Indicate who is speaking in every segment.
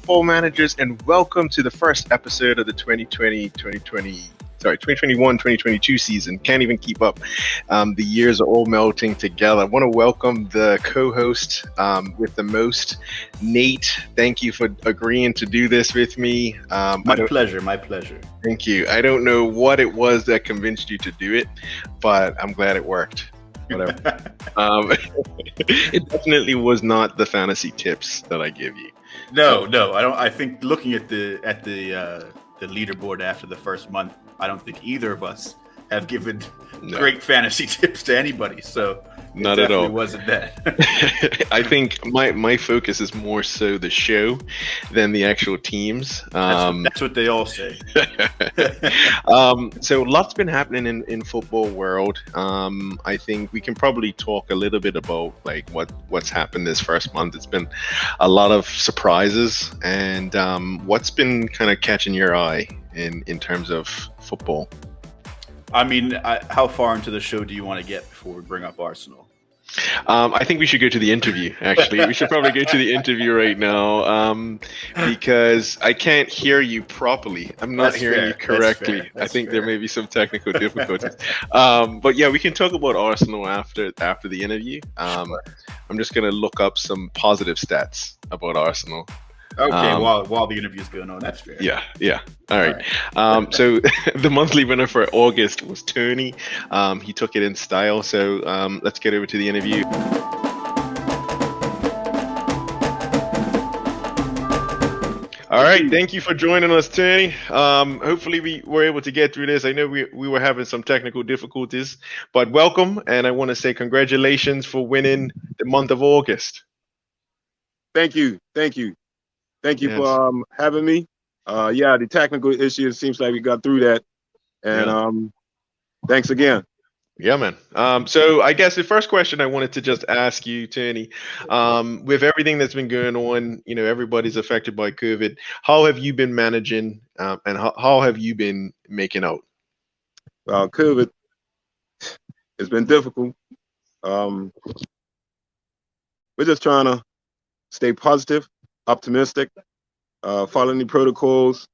Speaker 1: football managers, and welcome to the first episode of the 2021-2022 season. Can't even keep up. The years are all melting together. I want to welcome the co-host with the most, Nate. Thank you for agreeing to do this with me.
Speaker 2: My pleasure.
Speaker 1: Thank you. I don't know what it was that convinced you to do it, but I'm glad it worked. Whatever. It definitely was not the fantasy tips that I give you.
Speaker 2: No, I don't. I think looking at the leaderboard after the first month, I don't think either of us have given great fantasy tips to anybody. So
Speaker 1: not at all.
Speaker 2: It wasn't that.
Speaker 1: I think my focus is more so the show than the actual teams.
Speaker 2: That's what they all say.
Speaker 1: So lots been happening in football world. I think we can probably talk a little bit about like what's happened this first month. It's been a lot of surprises, and what's been kind of catching your eye in terms of football.
Speaker 2: I mean, how far into the show do you want to get before we bring up Arsenal?
Speaker 1: I think we should go to the interview, actually. We should probably go to the interview right now because I can't hear you properly. I'm not hearing you correctly. I think there may be some technical difficulties. But yeah, we can talk about Arsenal after the interview. I'm just going to look up some positive stats about Arsenal.
Speaker 2: Okay, while the interview's going on, that's fair.
Speaker 1: Yeah. All right. So the monthly winner for August was Tony. He took it in style. So let's get over to the interview. All right. Thank you for joining us, Tony. Hopefully we were able to get through this. I know we were having some technical difficulties, but welcome. And I want to say congratulations for winning the month of August.
Speaker 3: Thank you. Thank you for having me. The technical issue, it seems like we got through that. And thanks again.
Speaker 1: Yeah, man. So I guess the first question I wanted to just ask you, Tony, with everything that's been going on, everybody's affected by COVID. How have you been managing and how have you been making out?
Speaker 3: Well, COVID has been difficult. We're just trying to stay positive, optimistic, following the protocols,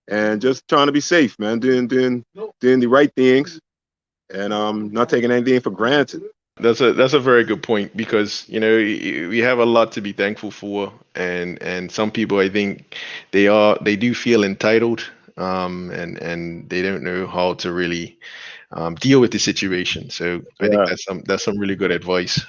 Speaker 3: and just trying to be safe, man. Doing the right things, and not taking anything for granted.
Speaker 1: That's a very good point because we have a lot to be thankful for, and some people I think they do feel entitled, and they don't know how to really deal with the situation. So I think that's some really good advice.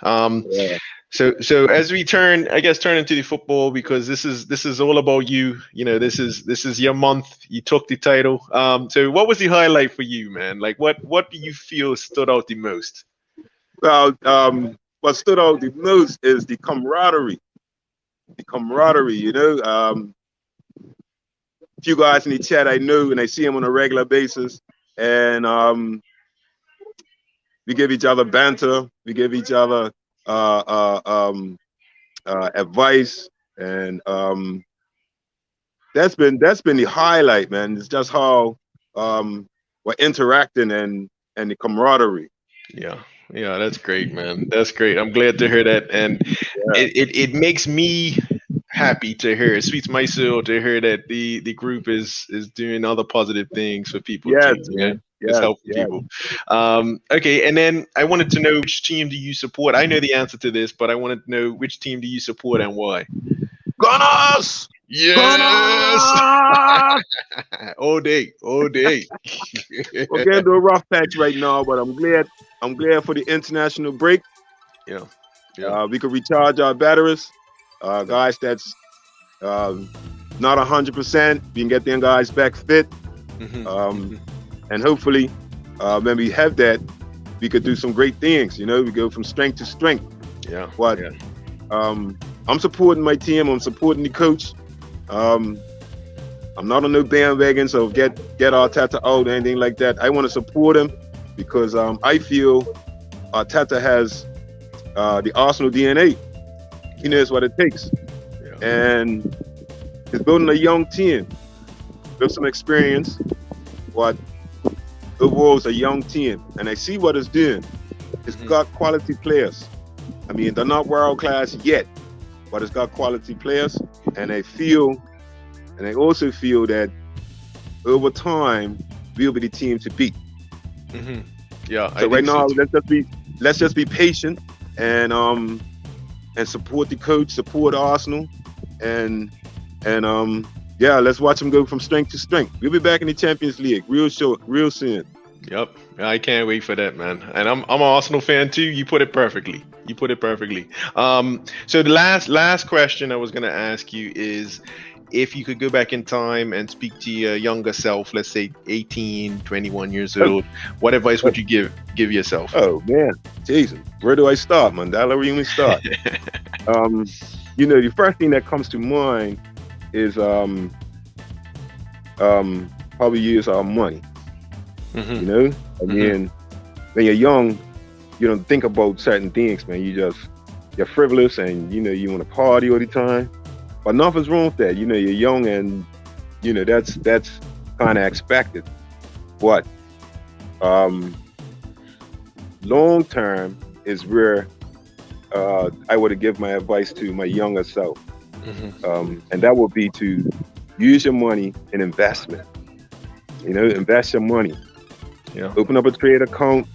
Speaker 1: So as we turn into the football, because this is all about you. This is your month. You took the title. So what was the highlight for you, man? Like what do you feel stood out the most?
Speaker 3: Well, what stood out the most is the camaraderie. A few guys in the chat I know, and I see them on a regular basis, and we give each other banter. We give each other advice, and that's been the highlight, man. It's just how we're interacting and the camaraderie.
Speaker 1: Yeah, that's great, man. That's great. I'm glad to hear that, and it makes me happy to hear. It sweets my soul to hear that the group is doing other positive things for people too. Man. It's helping people. Okay, and then I wanted to know, which team do you support? I know the answer to this, but I wanted to know, which team do you support and why?
Speaker 3: Gunners!
Speaker 1: Yes!
Speaker 3: Gunners!
Speaker 1: all day.
Speaker 3: We're getting through a rough patch right now, but I'm glad for the international break.
Speaker 1: Yeah.
Speaker 3: We could recharge our batteries. Guys that's not 100%, we can get them guys back fit. And hopefully, when we have that, we could do some great things. We go from strength to strength.
Speaker 1: Yeah.
Speaker 3: But I'm supporting my team. I'm supporting the coach. I'm not on no bandwagon, so get Arteta out or anything like that. I want to support him because I feel Arteta has the Arsenal DNA. He knows what it takes, and he's building a young team with some experience. But overall, it's a young team, and I see what it's doing. It's got quality players. I mean, they're not world class yet, but it's got quality players, and I feel And I also feel that over time, we'll be the team to beat.
Speaker 1: Hmm. Yeah, I
Speaker 3: So right
Speaker 1: think so
Speaker 3: now,
Speaker 1: too.
Speaker 3: let's just be patient and support the coach, support Arsenal, and yeah, let's watch them go from strength to strength. We'll be back in the Champions League real soon.
Speaker 1: Yep, I can't wait for that, man. And I'm an Arsenal fan too. You put it perfectly. You put it perfectly. So the last question I was gonna ask you is, if you could go back in time and speak to your younger self, let's say 18, 21 years
Speaker 3: Oh,
Speaker 1: old, what advice
Speaker 3: oh,
Speaker 1: would you give yourself?
Speaker 3: oh man, Jesus, where do I start, Mandela? Where do we start? The first thing that comes to mind is how we use our money.
Speaker 1: Hmm.
Speaker 3: You know, I
Speaker 1: Hmm.
Speaker 3: mean, when you're young, you don't think about certain things, man. You're frivolous, and you want to party all the time. But nothing's wrong with that. You're young, and that's kind of expected. But um, long term is where I would have give my advice to my younger self,
Speaker 1: Hmm.
Speaker 3: and that would be to use your money in investment. Invest your money.
Speaker 1: Yeah,
Speaker 3: Open up a trade account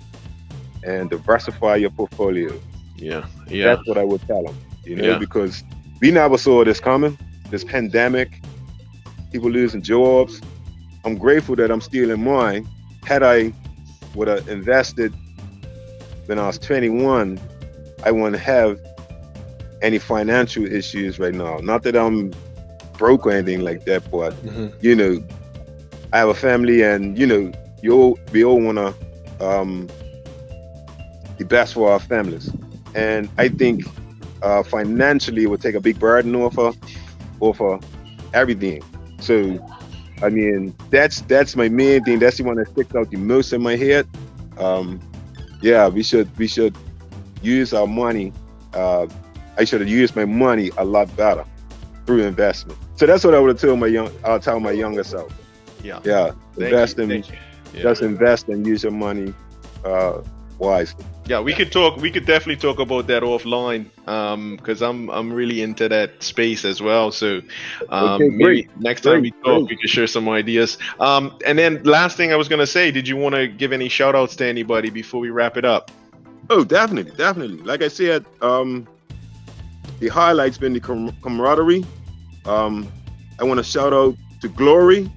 Speaker 3: and diversify your portfolio.
Speaker 1: yeah, yeah,
Speaker 3: That's what I would tell them.
Speaker 1: yeah.
Speaker 3: Because we never saw this coming. This pandemic, people losing jobs. I'm grateful that I'm still in mine. Had I would have invested when I was 21, I wouldn't have any financial issues right now. Not that I'm broke or anything like that, but
Speaker 1: Hmm.
Speaker 3: you know, I have a family, and we all wanna um, the best for our families. And I think financially it would take a big burden off of everything. So I mean, that's my main thing. That's the one that sticks out the most in my head. Um, yeah, we should use our money. Uh, I should have used my money a lot better through investment. So that's what I would tell I'll tell my younger self.
Speaker 1: Yeah.
Speaker 3: Yeah,
Speaker 1: Thank you.
Speaker 3: invest in
Speaker 1: Thank you. Yeah.
Speaker 3: just invest and use your money uh, wisely.
Speaker 1: Yeah, we could talk. We could definitely talk about that offline. Because I'm really into that space as well. So,
Speaker 3: Okay, great,
Speaker 1: maybe next time
Speaker 3: great,
Speaker 1: we talk,
Speaker 3: great.
Speaker 1: we could share some ideas. And then last thing I was gonna say, did you want to give any shout outs to anybody before we wrap it up?
Speaker 3: Oh, definitely, definitely. Like I said, the highlights been the camaraderie. Um, I want to shout out to Glory.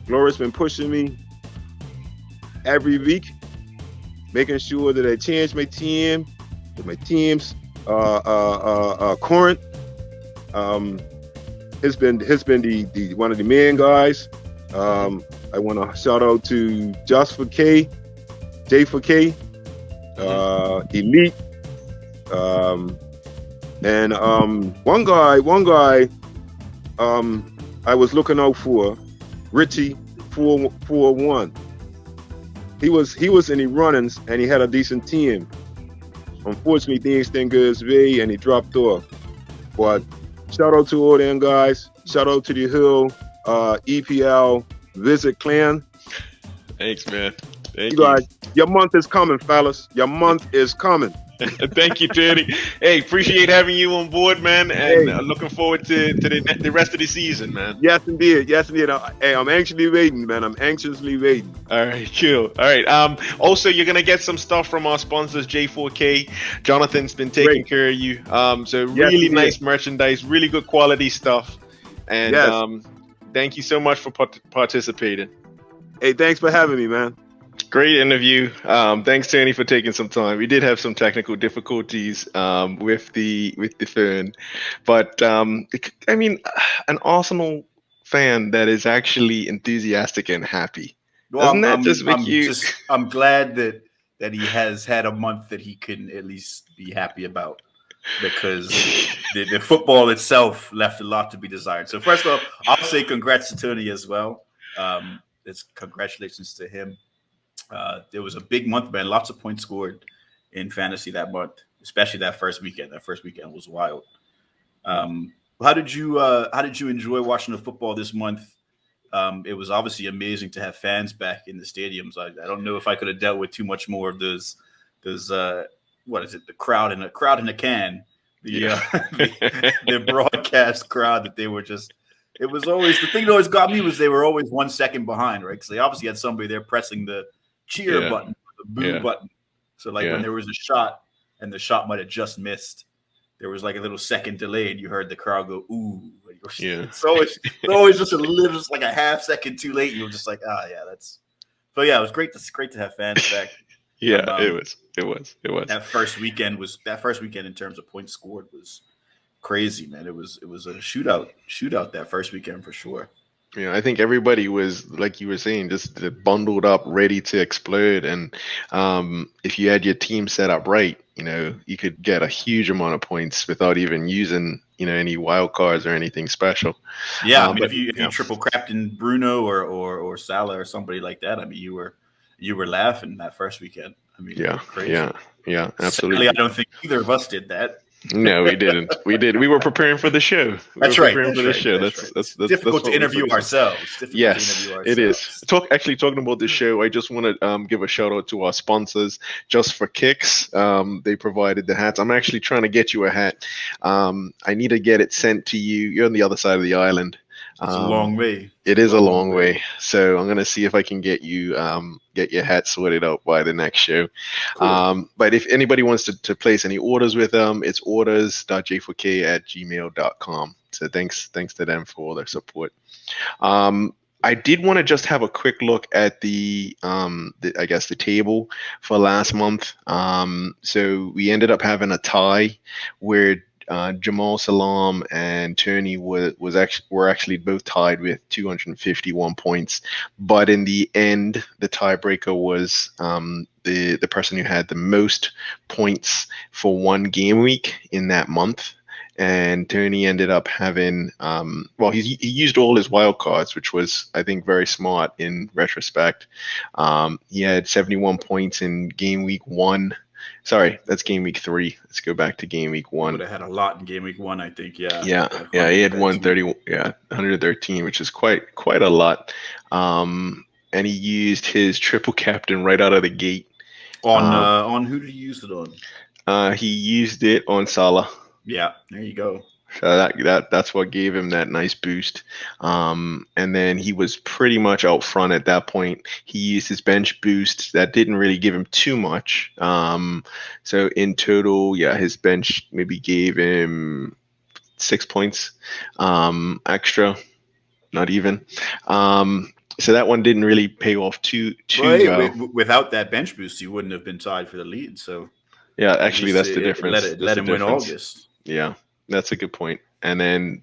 Speaker 3: Glory's been pushing me every week, making sure that I change my team, that my team's current. Um, has been the one of the main guys. I want to shout out to Just for K, J for K, Elite, um, and one guy I was looking out for, Richie 441. He was in the runnings, and he had a decent team. Unfortunately, things didn't go his way, and he dropped off. But shout out to all them guys. Shout out to the Hill EPL Visit Clan.
Speaker 1: Thanks, man.
Speaker 3: You
Speaker 1: Thank you.
Speaker 3: guys, your month is coming, fellas. Your month is coming.
Speaker 1: Thank you, Teddy. Hey, appreciate having you on board, man, and
Speaker 3: Hey,
Speaker 1: looking forward to the rest of the season, man.
Speaker 3: yes indeed, yes indeed. Hey, I'm anxiously waiting, man. I'm anxiously waiting.
Speaker 1: All right, cool. All right. Also, you're gonna get some stuff from our sponsors, J4K. Jonathan's been taking
Speaker 3: Great.
Speaker 1: care of you. So
Speaker 3: Yes
Speaker 1: really
Speaker 3: indeed.
Speaker 1: nice merchandise, really good quality stuff, and
Speaker 3: Yes.
Speaker 1: thank you so much for participating.
Speaker 3: Hey, thanks for having me, man.
Speaker 1: Great interview. Thanks, Tony, for taking some time. We did have some technical difficulties with the phone, but I mean, an Arsenal fan that is actually enthusiastic and happy.
Speaker 2: Well,
Speaker 1: Doesn't that just make you?
Speaker 2: I'm glad that he has had a month that he can at least be happy about, because the football itself left a lot to be desired. So first off, I'll say congrats to Tony as well. It's congratulations to him. There was a big month, man. Lots of points scored in fantasy that month, especially that first weekend. That first weekend was wild. How did you enjoy watching the football this month? It was obviously amazing to have fans back in the stadiums. I don't know if I could have dealt with too much more of those what is it, the crowd in a can,
Speaker 1: Yeah.
Speaker 2: the broadcast crowd that they were just It was always the thing that always got me was they were always 1 second behind, right? Because they obviously had somebody there pressing the cheer
Speaker 1: Yeah.
Speaker 2: button, the boo
Speaker 1: Yeah.
Speaker 2: button. So like when there was a shot and the shot might have just missed, there was like a little second delay, and you heard the crowd go ooh.
Speaker 1: Yeah.
Speaker 2: It's always just a little, just like a half second too late. You were just like, yeah, that's. So yeah, it was great. It's great to have fans back.
Speaker 1: Yeah, it was.
Speaker 2: That first weekend in terms of points scored was crazy, man. It was a shootout that first weekend for sure.
Speaker 1: Yeah, I think everybody was, like you were saying, just bundled up, ready to explode. And if you had your team set up right, you could get a huge amount of points without even using, any wild cards or anything special.
Speaker 2: Yeah, I mean, if you triple captain Bruno or Salah or somebody like that, I mean, you were laughing that first weekend. I mean, crazy.
Speaker 1: Yeah, absolutely.
Speaker 2: Sadly, I don't think either of us did that.
Speaker 1: No, we didn't. We were preparing for the show.
Speaker 2: That's right.
Speaker 1: That's
Speaker 2: difficult to interview ourselves.
Speaker 1: Yes, it is. Talking about the show, I just want to give a shout out to our sponsors, Just for Kicks. They provided the hats. I'm actually trying to get you a hat. I need to get it sent to you. You're on the other side of the island.
Speaker 2: It's a long way.
Speaker 1: It is a long way. So I'm gonna see if I can get you get your hat sorted out by the next show. Cool. But if anybody wants to place any orders with them, it's orders.j4k@gmail.com. So thanks to them for all their support. I did want to just have a quick look at the table for last month. So we ended up having a tie where Jamal Salam and Tony were actually both tied with 251 points, but in the end, the tiebreaker was the person who had the most points for one game week in that month. And Tony ended up having, he used all his wild cards, which was, I think, very smart in retrospect. He had 71 points in game week 1. Sorry, that's game week 3. Let's go back to game week 1.
Speaker 2: Would have had a lot in game week 1, I think. Yeah.
Speaker 1: Yeah. He had 113, which is quite a lot. And he used his triple captain right out of the gate.
Speaker 2: On who did he use it on?
Speaker 1: He used it on Salah.
Speaker 2: Yeah, there you go.
Speaker 1: So that's what gave him that nice boost. And then he was pretty much out front at that point. He used his bench boost. That didn't really give him too much. So in total, his bench maybe gave him 6 points extra, not even. So that one didn't really pay off too well.
Speaker 2: Without that bench boost, he wouldn't have been tied for the lead. So
Speaker 1: yeah, actually, that's the difference.
Speaker 2: Let him win August.
Speaker 1: Yeah, that's a good point. And then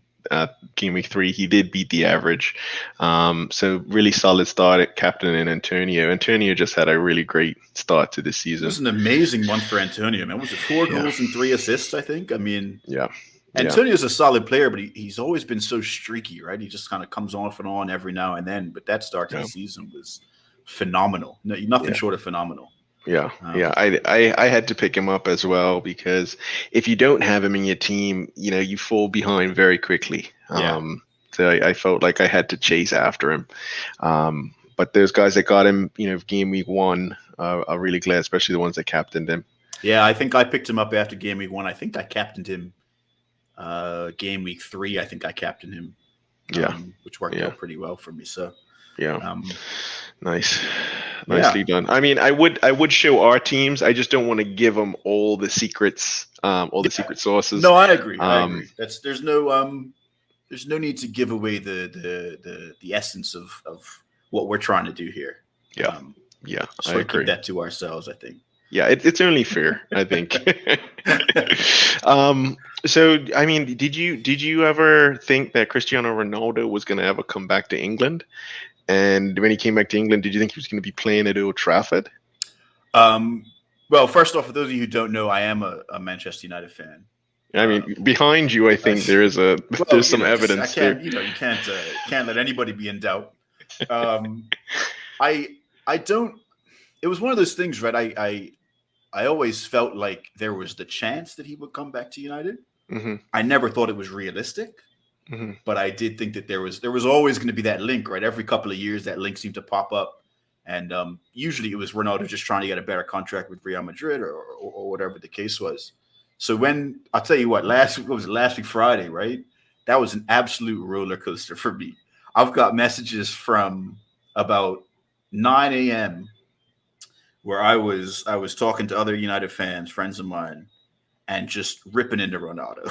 Speaker 1: game week 3, he did beat the average. So really solid start at captaining Antonio. Antonio just had a really great start to the season.
Speaker 2: It was an amazing month for Antonio, man. Was it 4 goals and 3 assists, I think? I mean, Antonio's a solid player, but he's always been so streaky, right? He just kind of comes off and on every now and then. But that start to the season was phenomenal. Nothing short of phenomenal.
Speaker 1: I had to pick him up as well, because if you don't have him in your team, you fall behind very quickly. So I felt like I had to chase after him. But those guys that got him, game week 1, are really glad, especially the ones that captained him.
Speaker 2: Yeah, I think I picked him up after game week 1. I think I captained him game week 3. I think I captained him. Which worked out pretty well for me. So
Speaker 1: Nicely done. I mean, I would show our teams. I just don't want to give them all the secrets, the secret sources.
Speaker 2: No, I agree. There's no need to give away the essence of what we're trying to do here.
Speaker 1: I agree.
Speaker 2: Keep that to ourselves, I think.
Speaker 1: Yeah, it's only fair, I think. So, I mean, did you ever think that Cristiano Ronaldo was going to ever come back to England? And when he came back to England, did you think he was going to be playing at Old Trafford?
Speaker 2: Well, first off, for those of you who don't know, I am a Manchester United fan.
Speaker 1: I mean, behind you, I think there's some evidence there.
Speaker 2: You can't let anybody be in doubt. I don't. It was one of those things, right? I always felt like there was the chance that he would come back to United.
Speaker 1: Mm-hmm.
Speaker 2: I never thought it was realistic.
Speaker 1: Mm-hmm.
Speaker 2: But I did think that there was always going to be that link, right? Every couple of years, that link seemed to pop up, and usually it was Ronaldo just trying to get a better contract with Real Madrid or whatever the case was. So when I'll tell you what, last week Friday, right? that was an absolute roller coaster for me. I've got messages from about 9 a.m. where I was talking to other United fans, friends of mine, and just ripping into Ronaldo.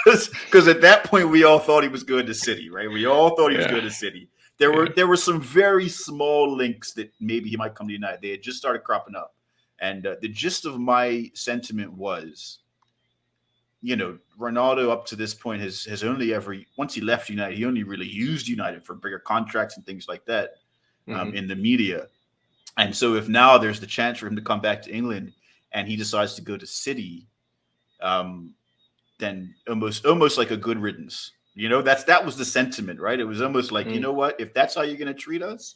Speaker 2: Because at that point we all thought he was going to City, right? We all thought he was going to City. There were some very small links that maybe he might come to United. They had just started cropping up. And the gist of my sentiment was, Ronaldo up to this point has only once he left United, he only really used United for bigger contracts and things like that in the media. And so if now there's the chance for him to come back to England and he decides to go to City, then almost like a good riddance. That was the sentiment, right? It was almost like, you know what? If that's how you're going to treat us,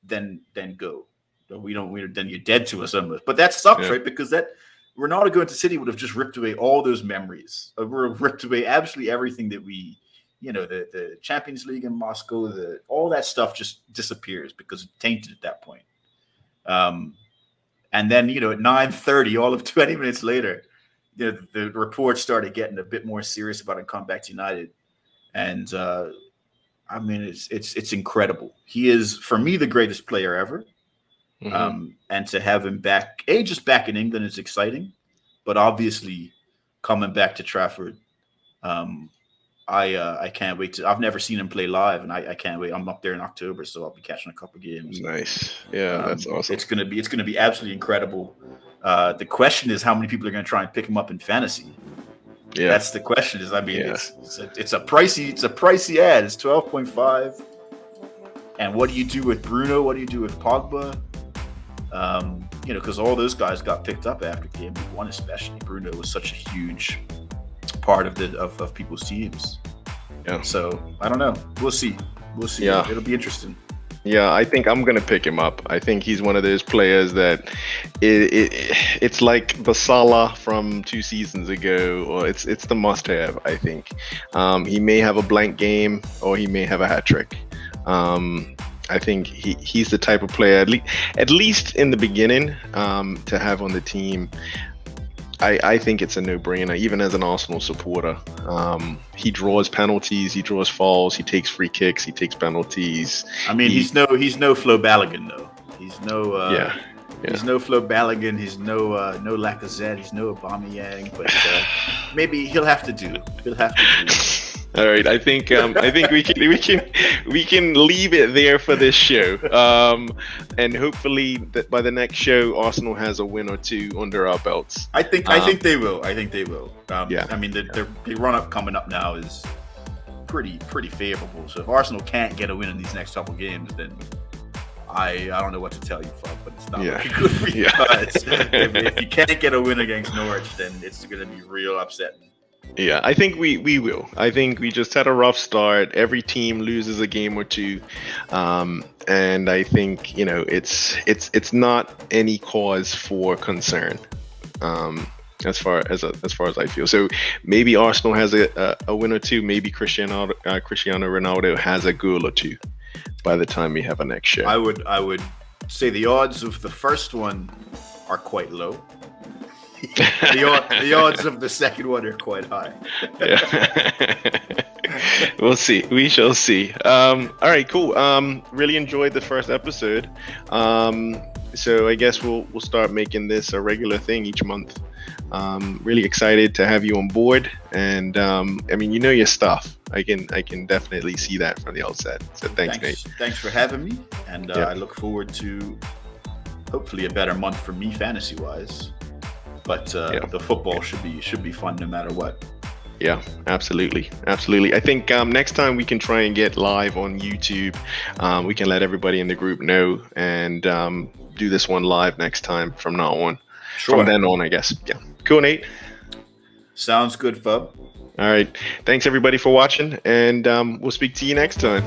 Speaker 2: then go. Then you're dead to us almost. But that sucks, right? Because that Ronaldo going to City would have just ripped away all those memories. Ripped away absolutely everything that we, the Champions League in Moscow, all that stuff just disappears because it's tainted at that point. And then, at 9:30, all of 20 minutes later, the reports started getting a bit more serious about him coming back to United. And it's incredible. He is, for me, the greatest player ever. And to have him back, just back in England is exciting, but obviously coming back to Trafford, I can't wait I've never seen him play live, and I can't wait. I'm up there in October, so I'll be catching a couple games.
Speaker 1: Nice. Yeah, that's awesome.
Speaker 2: It's gonna be absolutely incredible. The question is how many people are gonna try and pick him up in fantasy. Yeah, that's the question. It's a pricey ad. It's 12.5. And what do you do with Bruno? What do you do with Pogba? Because all those guys got picked up after game week 1, especially. Bruno was such a huge part of people's teams. Yeah. So I don't know. We'll see. Yeah. It'll be interesting.
Speaker 1: Yeah, I think I'm gonna pick him up. I think he's one of those players that it's like the Salah from 2 seasons ago, or it's the must-have. I think he may have a blank game, or he may have a hat trick. I think he's the type of player, at least in the beginning, to have on the team. I think it's a no-brainer, even as an Arsenal supporter. He draws penalties, he draws fouls, he takes free kicks, he takes penalties.
Speaker 2: I mean, he's no Flo Balogun though. He's no He's no Flo Balogun. He's no Lacazette. He's no Aubameyang. But maybe he'll have to do.
Speaker 1: All right, I think we can leave it there for this show, and hopefully that by the next show Arsenal has a win or two under our belts.
Speaker 2: I think they will. Yeah. I mean, the run up coming up now is pretty favorable. So if Arsenal can't get a win in these next couple games, then I don't know what to tell you, Fub, but it's not looking good for you guys. If you can't get a win against Norwich, then it's going to be real upsetting.
Speaker 1: Yeah, I think we will. I think we just had a rough start. Every team loses a game or two, and I think it's not any cause for concern, as far as I feel. So maybe Arsenal has a win or two. Maybe Cristiano Ronaldo has a goal or two by the time we have a next show.
Speaker 2: I would say the odds of the first one are quite low. The odds of the second one are quite high.
Speaker 1: We'll see. We shall see. All right, cool. Really enjoyed the first episode. So I guess we'll start making this a regular thing each month. Really excited to have you on board, and I mean, your stuff. I can definitely see that from the outset. So thanks, Nate.
Speaker 2: Thanks for having me, and I look forward to hopefully a better month for me fantasy wise. But the football should be fun no matter what.
Speaker 1: Yeah, absolutely. I think next time we can try and get live on YouTube. We can let everybody in the group know and do this one live next time from now on. Sure. From then on, I guess. Yeah. Cool, Nate.
Speaker 2: Sounds good, Fub.
Speaker 1: All right. Thanks, everybody, for watching, and we'll speak to you next time.